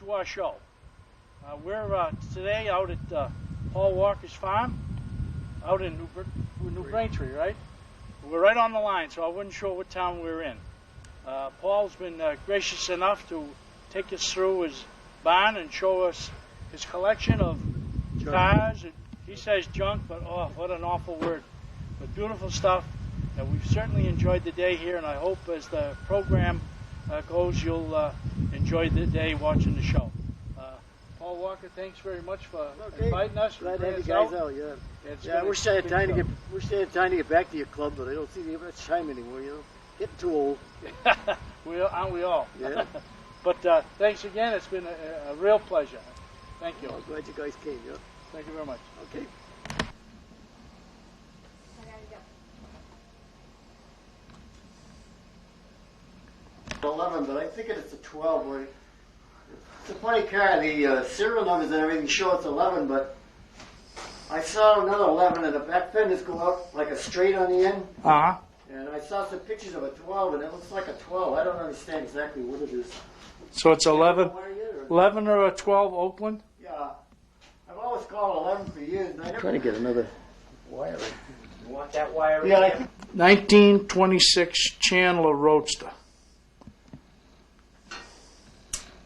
to our show. We're today out at Paul Walker's farm, out in New Braintree, right? We're right on the line, so I wasn't sure what town we're in. Paul's been gracious enough to take us through his barn and show us his collection of cars. He says junk, but oh, what an awful word. But beautiful stuff, and we've certainly enjoyed the day here, and I hope as the program goes, you'll enjoy the day watching the show. Paul Walker, thanks very much for inviting us. Glad to have you guys out. Yeah, I wish I had time to get back to your club, but I don't see much time anymore. You know, getting too old. Aren't we all? Yeah. But thanks again. It's been a real pleasure. Thank you. I'm glad you guys came. Yeah. Thank you very much. Okay. 11, but I think it's a 12. Right? It's a funny car. The serial numbers and everything show it's 11, but I saw another 11, and the back fenders go out like a straight on the end. Uh-huh. And I saw some pictures of a 12, and it looks like a 12. I don't understand exactly what it is. So it's 11 or a 12 Oakland? Yeah. I've always called 11 for years. And I'm trying to get another wiring. You want that wiring? Yeah, 1926 Chandler Roadster.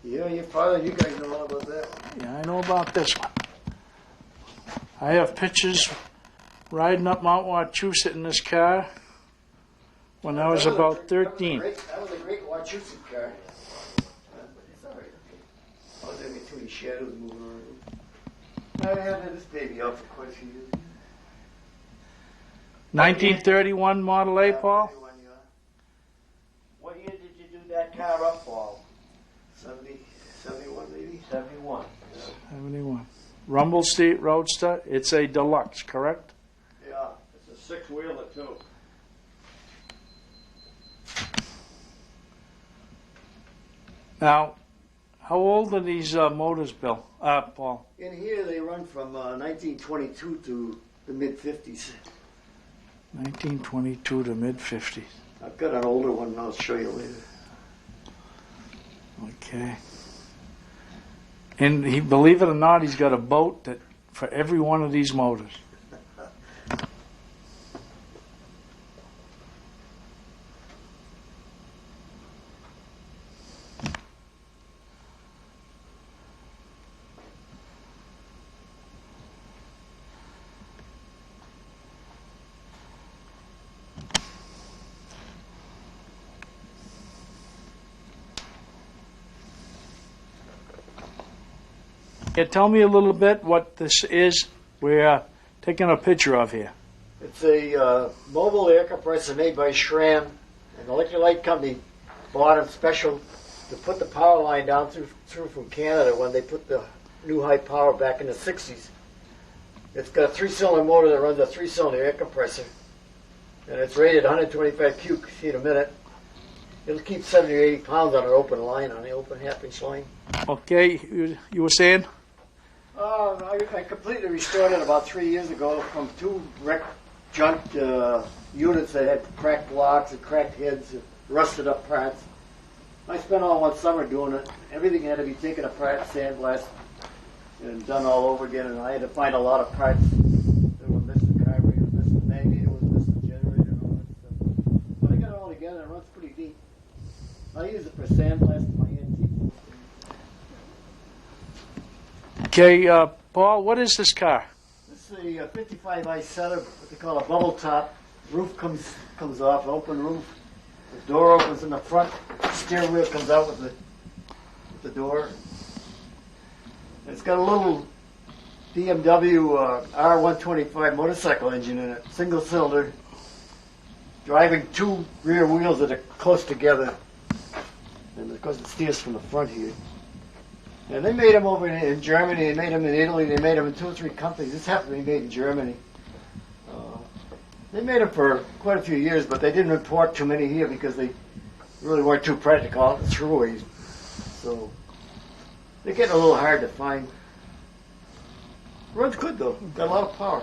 Yeah, your father, you guys know all about that. Yeah, I know about this one. I have pictures riding up Mount Wachusett in this car when I was about 13. That was a great Wachusett car. It's all right. I was in between shadows moving around. I had this baby out for quite a few years. 1931 Model A, Paul? What year did you do that car up, Paul? 71 maybe? 71. 71. Rumble Street Roadster. It's a deluxe, correct? Yeah, it's a six-wheeler too. Now, how old are these motors, Bill? Paul? In here they run from 1922 to the mid-50s. 1922 to mid-50s. I've got an older one I'll show you later. Okay. And he, believe it or not, he's got a boat that for every one of these motors. Yeah, tell me a little bit what this is we're taking a picture of here. It's a mobile air compressor made by Schramm, and the Electric Light Company bought them special to put the power line down through from Canada when they put the new high power back in the 60s. It's got a 3-cylinder motor that runs a 3-cylinder air compressor, and it's rated 125 cubic feet a minute. It'll keep 70 or 80 pounds on an open line, on the open half-inch line. Okay, you were saying? I completely restored it about 3 years ago from 2 wrecked, junked units that had cracked blocks and cracked heads and rusted up parts. I spent all one summer doing it. Everything had to be taken apart, sandblasted, and done all over again, and I had to find a lot of parts. There were missing carburetor, missing magneto, was missing generator, and all that stuff. But I got it all together, and it runs pretty deep. I use it for sandblasting my antique. Okay, Paul, what is this car? This is a 55i setter, what they call a bubble top. Roof comes off, open roof. The door opens in the front. The steering wheel comes out with the door. And it's got a little BMW R125 motorcycle engine in it, single cylinder, driving 2 rear wheels that are close together. And of course it steers from the front here. And they made them over in Germany, they made them in Italy, they made them in 2 or 3 companies. This happened to be made in Germany. They made them for quite a few years, but they didn't import too many here because they really weren't too practical out the throughways. So they're getting a little hard to find. Runs good though, got a lot of power.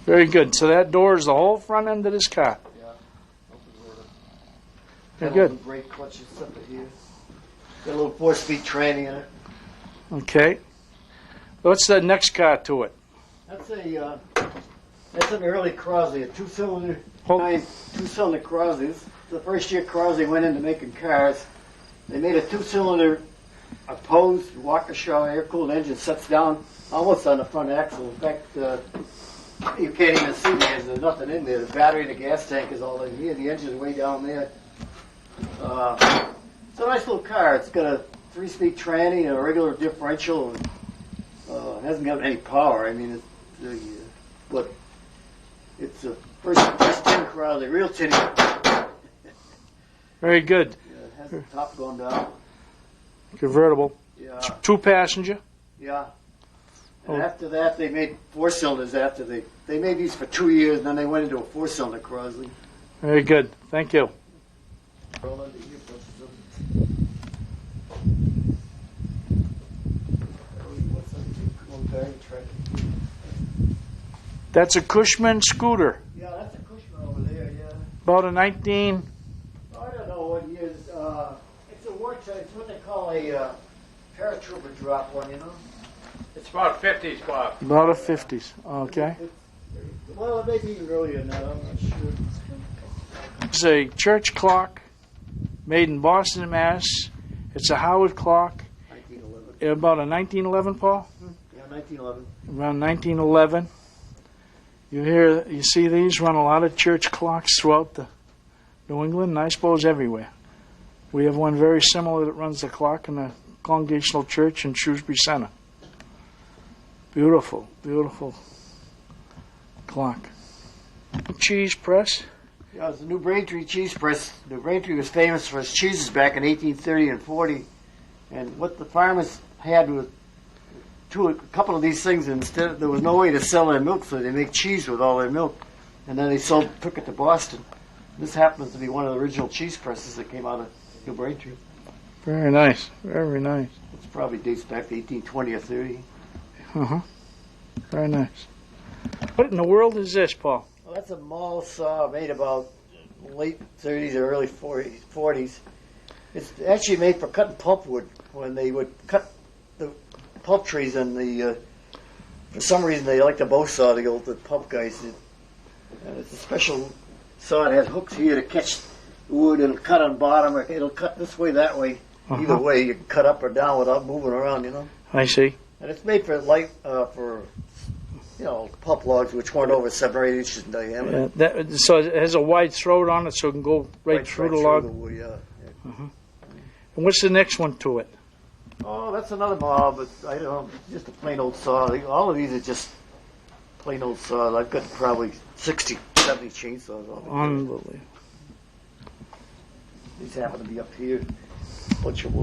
Very good. So that door is the whole front end of this car. Yeah. Very good. Brake clutches up here. Got a little 4-speed tranny in it. Okay. What's the next car to it? That's an early Crosley, a two-cylinder, Hold- two-cylinder Crosley. The first year Crosley went into making cars, they made a two-cylinder opposed Waukesha air-cooled engine, sets down almost on the front axle. In fact, you can't even see because there's nothing in there. The battery and the gas tank is all in here. The engine's way down there. It's a nice little car. It's got a 3-speed tranny and a regular differential. And, it hasn't got any power. I mean, but it's a first tin Crosley, real tinny. Very good. It has the top going down. Convertible. Yeah, 2-passenger. yeah. Oh. And after that, they made 4-cylinders. After they made these for 2 years, and then they went into a 4-cylinder Crosley. Very good. Thank you. Roll under here, put some- What's that? One guy tried- That's a Cushman scooter. Yeah, that's a Cushman over there. Yeah. About a 19. I don't know what year. It's a work. It's what they call a paratrooper drop one. You know. It's about 50s, Bob. About a 50s. Okay. Well, it may be even earlier than that. I'm not sure. It's a church clock made in Boston, Mass. It's a Howard clock. 1911. About a 1911, Paul? Yeah, 1911. Around 1911. You see these run a lot of church clocks throughout the New England, and I suppose everywhere. We have one very similar that runs the clock in the Congregational Church in Shrewsbury Center. Beautiful, beautiful clock. Cheese press. Yeah, it was the New Braintree cheese press. New Braintree was famous for its cheeses back in 1830 and 40. And what the farmers had was a couple of these things. Instead, there was no way to sell their milk, so they make cheese with all their milk. And then they took it to Boston. This happens to be one of the original cheese presses that came out of New Braintree. Very nice, very nice. It probably dates back to 1820 or 30. Uh-huh. Very nice. What in the world is this, Paul? Well, that's a maul saw made about late 30s or early 40s. It's actually made for cutting pulpwood. When they would cut the pulp trees, and for some reason they like the bow saw, the pulp guys did. And it's a special saw. It has hooks here to catch the wood. It'll cut on bottom, or it'll cut this way, that way. Either way, you can cut up or down without moving around, you know. I see. And it's made for pulp logs, which weren't over 7 or 8 inches in diameter. So it has a wide throat on it, so it can go right through the log. wood, yeah. And what's the next one to it? Oh, that's another maul, but I don't know, just a plain old saw. All of these are just plain old saws. I've got probably 60, 70 chainsaws on it. Unbelievable. These happen to be up here. A bunch of them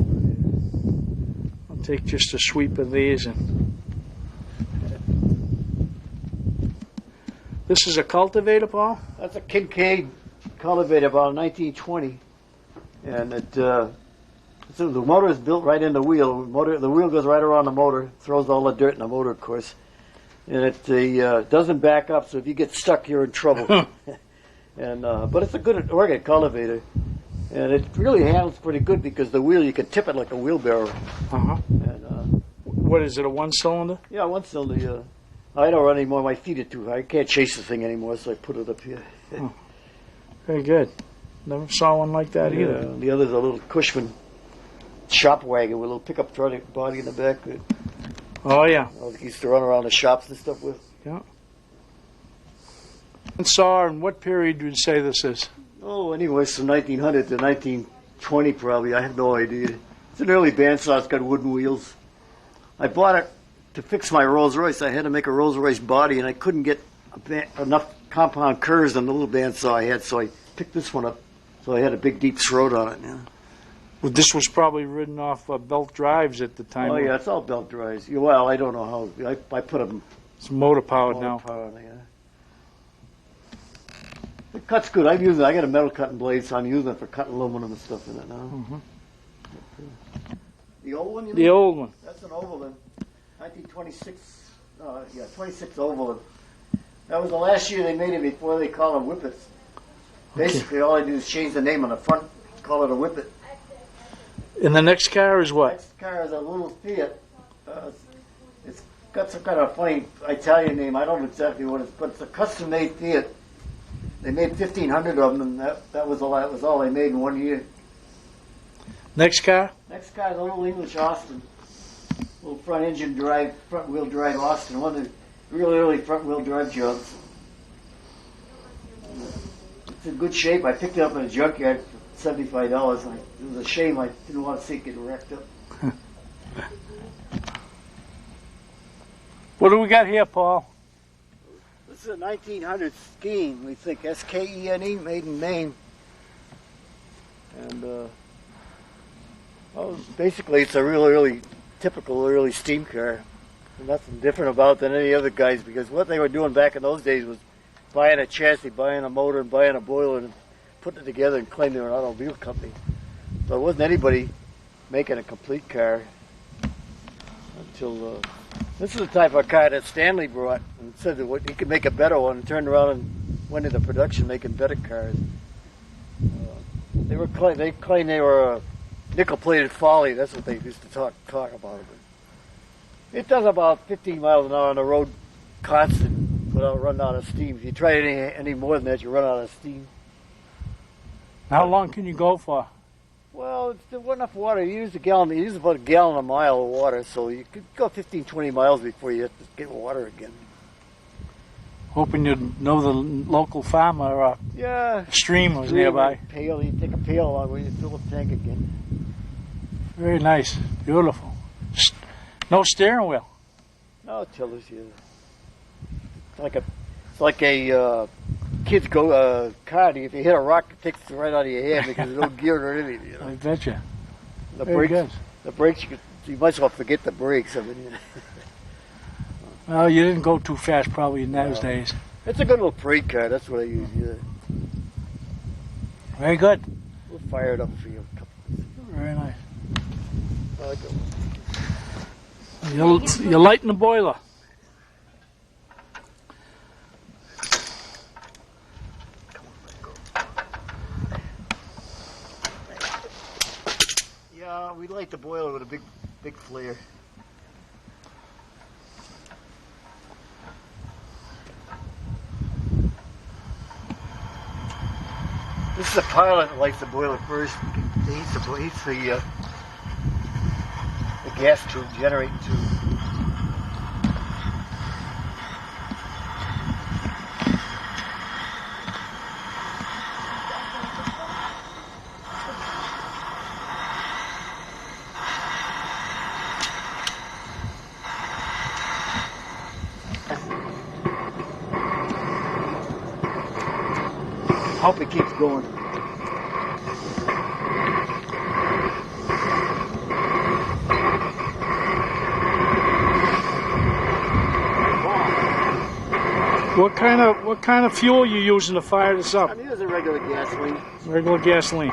over I'll take just a sweep of these and. This is a cultivator, Paul? there. That's a Kincaid cultivator, about 1920. And so the motor is built right in the wheel. The wheel goes right around the motor, throws all the dirt in the motor, of course. And it doesn't back up, so if you get stuck, you're in trouble. But it's a good organ cultivator. And it really handles pretty good because the wheel, you can tip it like a wheelbarrow. Uh-huh. And, What is it, a one-cylinder? yeah, one cylinder. I don't run anymore. My feet are too high. I can't chase the thing anymore, so I put it up here. Very good. Never saw one like that either. The other's a little Cushman shop wagon with a little pickup body in the back that Oh, yeah. I used to run around the shops and stuff with. Yeah. And saw, in what period would you say this is? Oh, anyways, from 1900 to 1920 probably. I have no idea. It's an early bandsaw. It's got wooden wheels. I bought it to fix my Rolls Royce. I had to make a Rolls Royce body, and I couldn't get enough compound curves on the little bandsaw I had, so I picked this one up. So I had a big, deep throat on it. Yeah. Well, this was probably ridden off belt drives at the time. Oh, yeah, it's all belt drives. Well, I don't know how. I put them It's motor powered now. power, yeah. It cuts good. I got a metal cutting blade, so I'm using it for cutting aluminum and stuff in it now. The old one, you know? The old one. That's an Overland. 1926, 26 Overland. That was the last year they made it before they call them whippets. Basically, all I do is change the name on the front, call it a whippet. And the next car is what? Next car is a little Fiat It's got some kind of funny Italian name. I don't know exactly what it's, but it's a custom-made Fiat. They made 1,500 of them, and that was all they made in 1 year. Next car? Next guy, the little English Austin, little front wheel drive Austin, one of the really early front wheel drive jobs. It's in good shape. I picked it up in a junkyard for $75. It was a shame. I didn't want to see it get wrecked up. What do we got here, Paul? This is a 1900 Skene, we think, S-K-E-N-E, made in Maine. And basically it's a really typical early steam car. Nothing different about than any other guys, because what they were doing back in those days was buying a chassis, buying a motor, and buying a boiler, and putting it together and claiming they were an automobile company. So it wasn't anybody making a complete car until this is the type of car that Stanley brought and said that he could make a better one, and turned around and went into production making better cars. They claimed they were a nickel-plated Folly. That's what they used to talk about. It does about 15 miles an hour on the road constant without running out of steam. If you try any more than that, you run out of steam. How long can you go for? Well, there wasn't enough water. You use about a gallon a mile of water, so you could go 15, 20 miles before you have to get water again. Hoping you'd know the local farmer or Yeah. stream was nearby. Pail, you take a pail along when you fill the tank again. Very nice. Beautiful. No steering wheel. No, tillers, yeah. It's like a kid's car. If you hit a rock, it takes it right out of your hand because there's no gear or anything. You know? I betcha. The Very brakes, good. the brakes, you might as well forget the brakes. I mean, Well, you didn't go too fast probably in those days. it's a good little parade car. That's what I use. Yeah. Very good. We'll fire it up for you. Very nice. I like it. You're lighting the boiler. Yeah, we light the boiler with a big flare. This is a pilot that lights the boiler first. It heats the gas tube, generating tube. Hope it keeps going. What kind of fuel you using to fire this up? I'm using regular gasoline. Regular gasoline.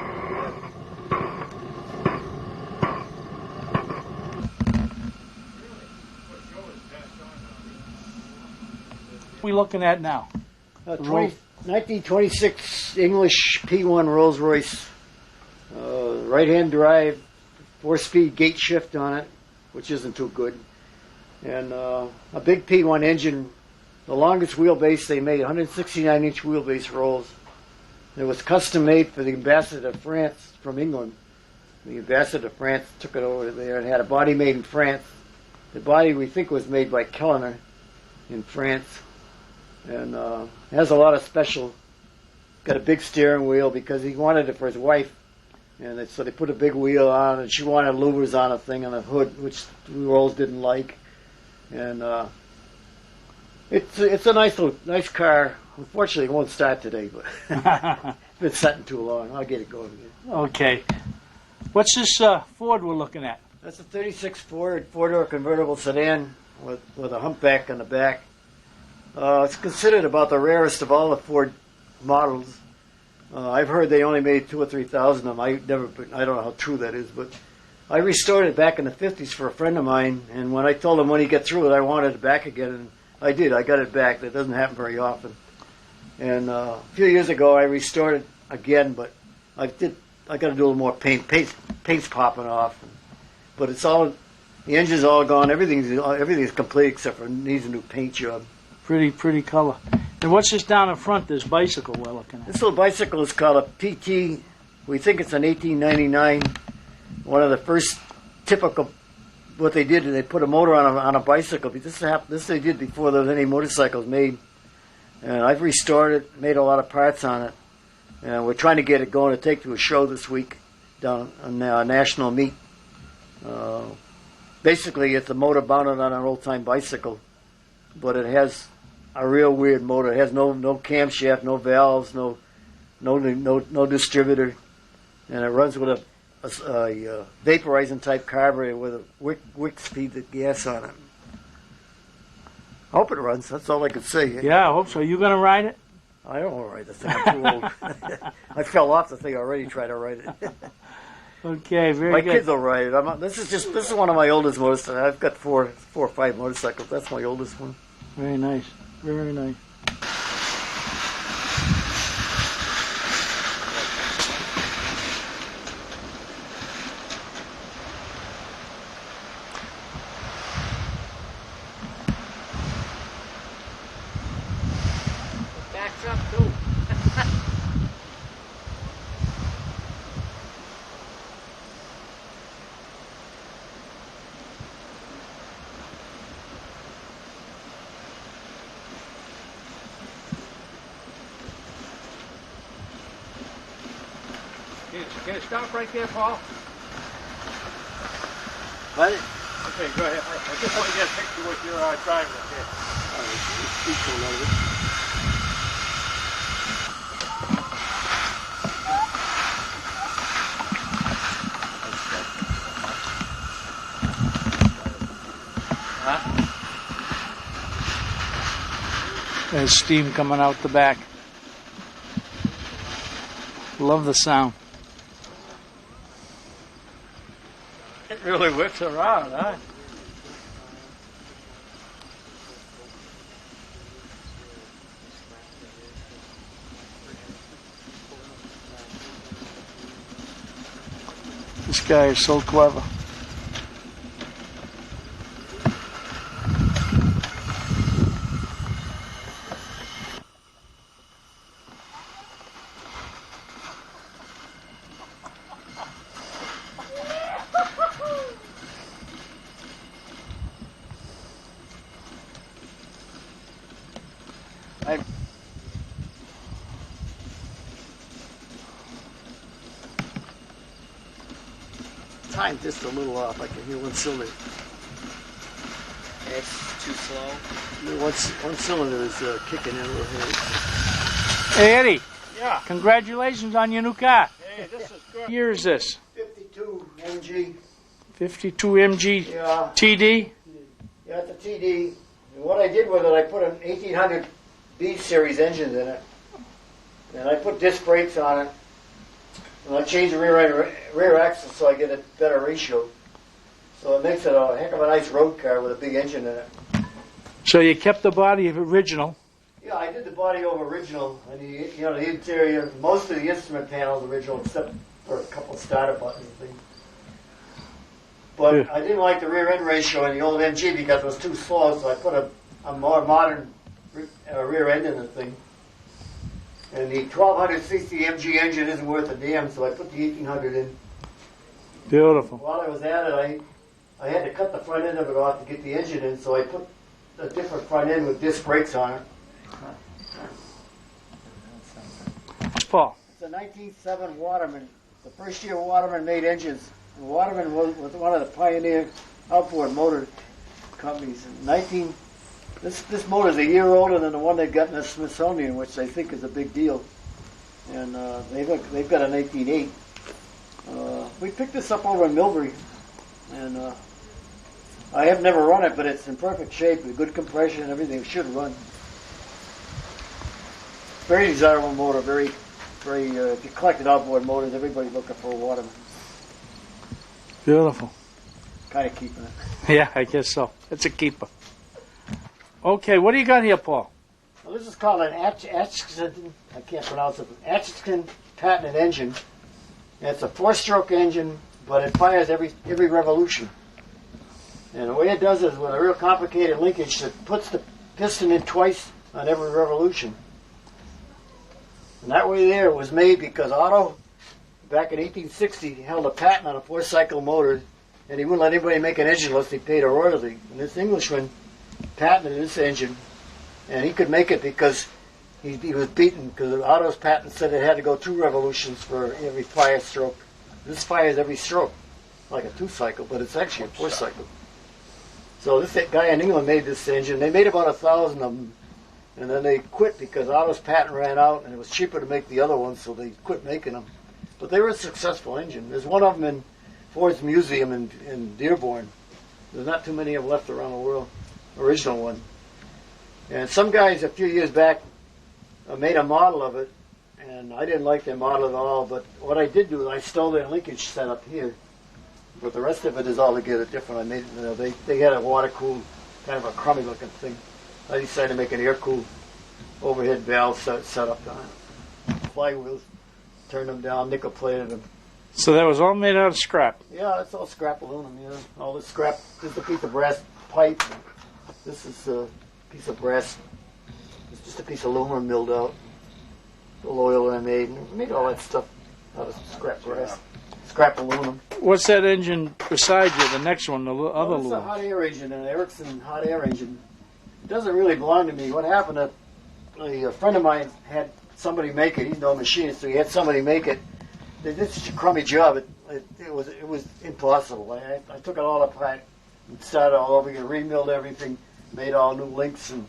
What are we looking at now? 1926 English P1 Rolls Royce, right-hand drive, 4-speed gate shift on it, which isn't too good, and a big P1 engine. The longest wheelbase they made, 169-inch wheelbase rolls. It was custom made for the ambassador to France from England. The ambassador to France took it over there and had a body made in France. The body we think was made by Kellner in France. And has a lot of special, got a big steering wheel because he wanted it for his wife. And so they put a big wheel on, and she wanted louvers on a thing on the hood, which the Rolls didn't like. And it's a nice car. Unfortunately, it won't start today, but it's been sitting too long. I'll get it going again. Okay. What's this Ford we're looking at? That's a 36 Ford four-door convertible sedan with a humpback on the back. It's considered about the rarest of all the Ford models. I've heard they only made 2,000 or 3,000 of them. I don't know how true that is, but I restored it back in the 50s for a friend of mine, and when I told him when he get through it, I wanted it back again, and I did. I got it back. That doesn't happen very often. And a few years ago, I restored it again, but I got to do a little more paint. Paint's popping off, but it's all The engine's all gone. Everything's complete except for needs a new paint job. Pretty color. And what's this down in front? This bicycle we're looking at. This little bicycle is called a PT. We think it's an 1899. One of the first typical. What they did is they put a motor on a bicycle. This they did before there was any motorcycles made. And I've restored it, made a lot of parts on it. And we're trying to get it going to take to a show this week down on National Meet. Basically, it's a motor mounted on an old-time bicycle, but it has a real weird motor. It has no camshaft, no valves, no distributor, and it runs with a vaporizing type carburetor with a wick feed the gas on it. I hope it runs. That's all I can say. Yeah, I hope so. You gonna ride it? I don't want to ride the thing. I'm too old. I fell off the thing already trying to ride it. Okay, very My good. kids will ride it. This is one of my oldest motorcycles. I've got four or five motorcycles. That's my oldest one. Very nice. Very nice. Backs up too. Can you stop right there, Paul? What? Okay, go ahead. I just want to get a picture with your driver. There's steam coming out the back. Love the sound. It really whips around, huh? This guy is so clever. Time just a little off. I can hear one cylinder. It's too slow. One cylinder is kicking in a little heavy. Hey, Eddie. Yeah. Congratulations on your new car. Hey, this is good. What year is this? 52 MG. 52 MG Yeah. TD? Yeah, it's a TD. And what I did with it, I put an 1800 B series engine in it. And I put disc brakes on it. And I changed the rear axle so I get a better ratio. So it makes it a heck of a nice road car with a big engine in it. So you kept the body original. Yeah, I did the body over original, and the interior, most of the instrument panels original, except for a couple of starter buttons and things. But Yeah. I didn't like the rear end ratio in the old MG because it was too slow, so I put a more modern rear end in the thing. And the 1260 MG engine isn't worth a damn, so I put the 1800 in. Beautiful. While I was at it, I had to cut the front end of it off to get the engine in, so I put a different front end with disc brakes on it. Paul. It's a 1907 Waterman. The first year Waterman made engines. And Waterman was one of the pioneer outboard motor companies. This motor is a year older than the one they got in the Smithsonian, which they think is a big deal. And they've got a 1908. We picked this up over in Millbury, and I have never run it, but it's in perfect shape with good compression and everything. It should run. Very desirable motor. Very. If you collected outboard motors, everybody's looking for a Waterman. Beautiful. Kind of keeping it. Yeah, I guess so. It's a keeper. Okay, what do you got here, Paul? Well, this is called an Atchison, I can't pronounce it, Atchison patented engine. And it's a 4-stroke engine, but it fires every revolution. And the way it does is with a real complicated linkage that puts the piston in twice on every revolution. And that way there was made because Otto, back in 1860, held a patent on a 4-cycle motor, and he wouldn't let anybody make an engine unless they paid a royalty. And this Englishman patented this engine, and he could make it because he was beaten because Otto's patent said it had to go 2 revolutions for every fire stroke. This fires every stroke, like a 2-cycle, but it's actually a 4-cycle. So this guy in England made this engine. They made about 1,000 of them, and then they quit because Otto's patent ran out, and it was cheaper to make the other ones, so they quit making them. But they were a successful engine. There's one of them in Ford's Museum in Dearborn. There's not too many of them left around the world. Original one. And some guys a few years back made a model of it, and I didn't like their model at all, but what I did do is I stole their linkage setup here. But the rest of it is altogether different. I made they had a water-cooled, kind of a crummy-looking thing. I decided to make an air-cooled overhead valve set up on it. Flywheels, turned them down, nickel-plated them. So that was all made out of scrap. Yeah, that's all scrap aluminum, you know. All this scrap, this is a piece of brass pipe. This is a piece of brass, it's just a piece of aluminum milled out. The oil I made all that stuff out of scrap brass. Scrap aluminum. What's that engine beside you, the next one, the other Well, it's a little? hot air engine, an Ericsson hot air engine. It doesn't really belong to me. What happened, a friend of mine had somebody make it. He's no machinist, so he had somebody make it. They did such a crummy job. It was impossible. I took it all apart and started all over again, remilled everything, made all new links, and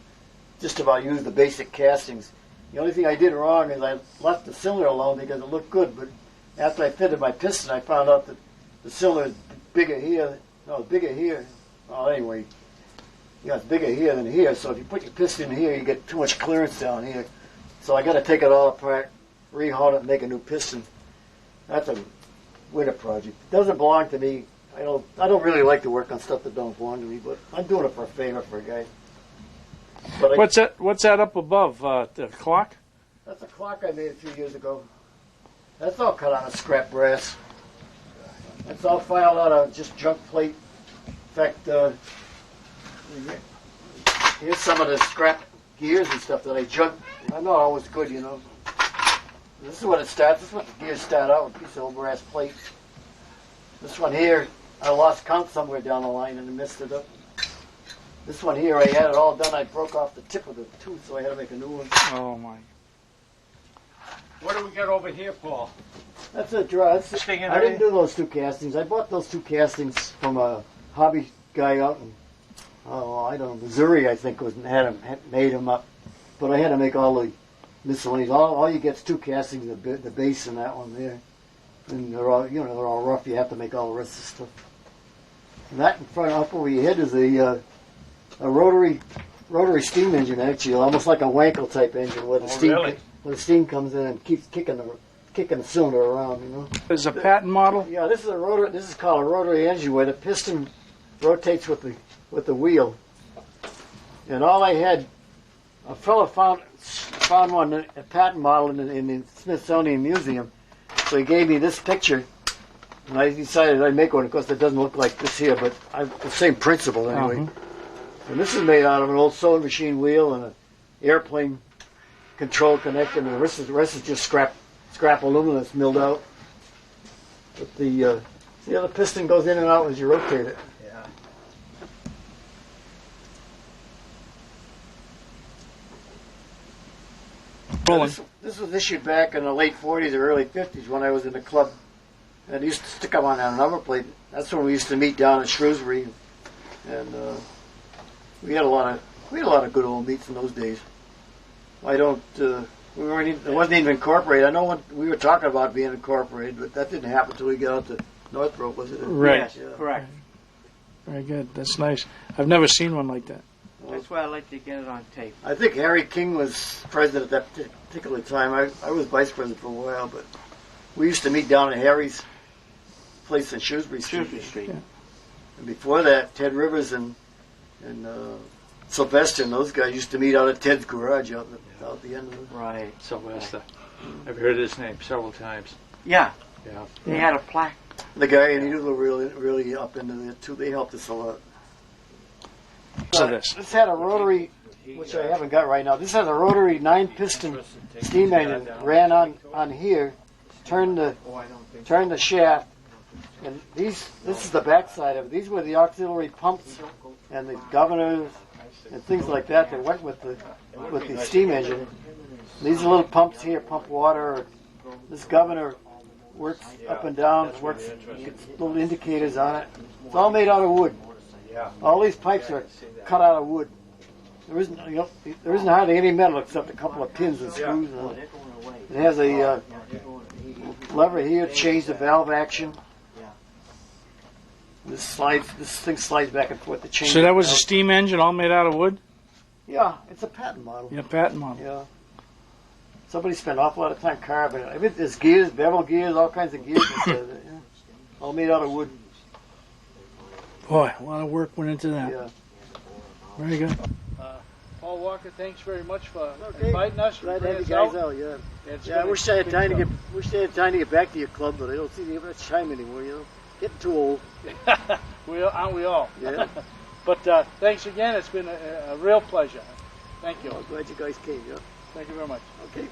just about used the basic castings. The only thing I did wrong is I left the cylinder alone because it looked good, but after I fitted my piston, I found out that the cylinder is bigger here. No, it's bigger here. Well, anyway, yeah, it's bigger here than here. So if you put your piston here, you get too much clearance down here. So I got to take it all apart, rehaul it, and make a new piston. That's a winter project. It doesn't belong to me. I don't really like to work on stuff that don't belong to me, but I'm doing it for a favor for a guy. But What's that up above? The clock? That's a clock I made a few years ago. That's all cut out of scrap brass. That's all filed out of just junk plate. In fact, here's some of the scrap gears and stuff that I junked. I'm not always good, you know. This is what it starts. This is what the gears start out with, a piece of old brass plate. This one here, I lost count somewhere down the line and I messed it up. This one here, I had it all done. I broke off the tip of the tooth, so I had to make a new one. Oh my! What do we got over here, Paul? That's a draw. I didn't do those 2 castings. I bought those 2 castings from a hobby guy out in, I don't know, Missouri, I think, had made them up. But I had to make all the miscellaneous. All you get is 2 castings, the base and that one there. And they're all rough. You have to make all the rest of the stuff. And that in front, up over your head, is a rotary steam engine, actually, almost like a Wankel type engine, where the steam comes in and keeps kicking the cylinder around, you know. There's a patent model. Yeah, this is a rotor. This is called a rotary engine, where the piston rotates with the wheel. And all I had, a fellow found one, a patent model in the Smithsonian Museum. So he gave me this picture, and I decided I'd make one. Of course, it doesn't look like this here, but the same principle anyway. Uh-huh. And this is made out of an old sewing machine wheel and an airplane control connector, and the rest is just scrap aluminum that's milled out. But the other piston goes in and out as you rotate it. Yeah. Rolling. This was issued back in the late 40s or early 50s when I was in the club. And I used to stick them on a number plate. That's when we used to meet down in Shrewsbury, and we had a lot of good old meets in those days. It wasn't even incorporated. I know when we were talking about being incorporated, but that didn't happen until we got out to Northrop, was it? Right. Yes, correct. Very good. That's nice. I've never seen one like that. That's why I like to get it on tape. I think Harry King was president at that particular time. I was vice president for a while, but we used to meet down at Harry's place in Shrewsbury Street. Street. Yeah. And before that, Ted Rivers and Sylvester and those guys used to meet out at Ted's garage out at the end of it. Right. Sylvester. I've heard his name several times. Yeah. Yeah. They had a plaque. The guy and he was really up into it too. They helped us a lot. So this. This had a rotary, which I haven't got right now. This has a rotary 9-piston steam engine. Ran on here, turned the shaft, and this is the backside of it. These were the auxiliary pumps and the governors and things like that that went with the steam engine. These are little pumps here, pump water. This governor works up and down, gets little indicators on it. It's all made out of wood. All these pipes are cut out of wood. There isn't hardly any metal except a couple of pins and screws on it. It has a lever here to change the valve action. This thing slides back and forth to change. So that was the a valve. steam engine all made out of wood? Yeah, it's a patent model. Yeah, patent model. Yeah. Somebody spent an awful lot of time carving it. There's gears, bevel gears, all kinds of gears. All made out of wood. Boy, a lot of work went into that. Yeah. Very good. Paul Walker, thanks very much for inviting us. Glad to bringing have you us guys out. Yeah. It's Yeah, I been- wish I had been time to fun. get. Wish I had time to get back to your club, but I don't see the time anymore. You know, getting too old. Aren't we all? Yeah. But thanks again. It's been a real pleasure. Thank you. I'm glad you guys came. Yeah. Thank you very much. Okay.